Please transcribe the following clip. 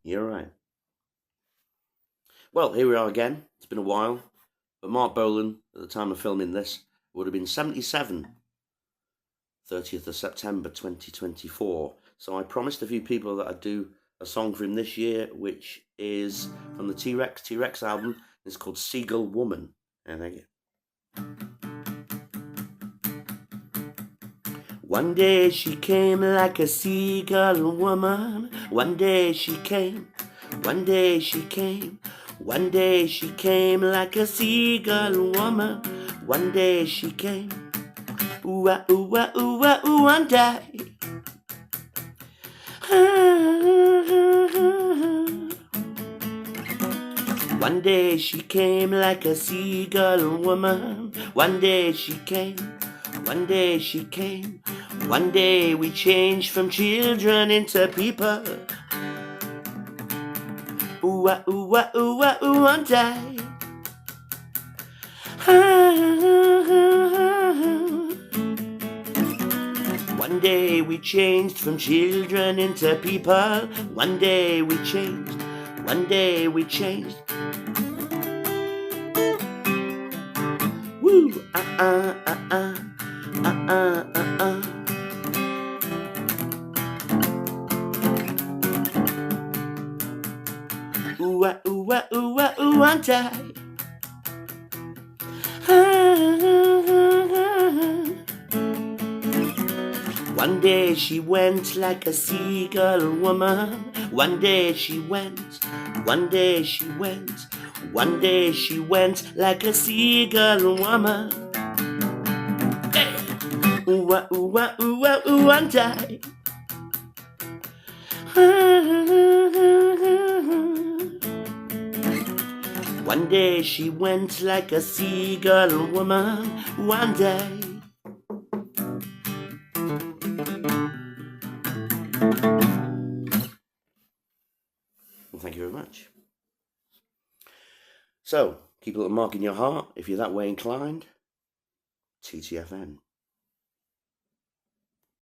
You're right. Well, here we are again. It's been a while. But Marc Bolan, at the time of filming this, would have been 77, 30th of September 2024. So I promised a few people that I'd do a song for him this year, which is from the T.REX T.Rex album. It's called Seagull Woman. And thank you. One day she came like a seagull woman. One day she came. One day she came. One day she came like a seagull woman. One day she came. Ooh ah ooh ah ooh ah ooh one day. One day she came like a seagull woman. One day she came. One day she came. One day we changed from children into people. Ooh ah ooh ah ooh ah ooh one day. One day we changed from children into people. One day we changed. One day we changed. Woo! Ooh ah ooh ah ooh ah ooh one day. One day she went like a seagull woman. One day she went. One day she went. One day she went like a seagull woman. Hey. Ooh ah ooh ah ooh ah ooh one day. One day she went like a seagull woman. One day. Well, thank you very much. So, keep a little mark in your heart if you're that way inclined. TTFN.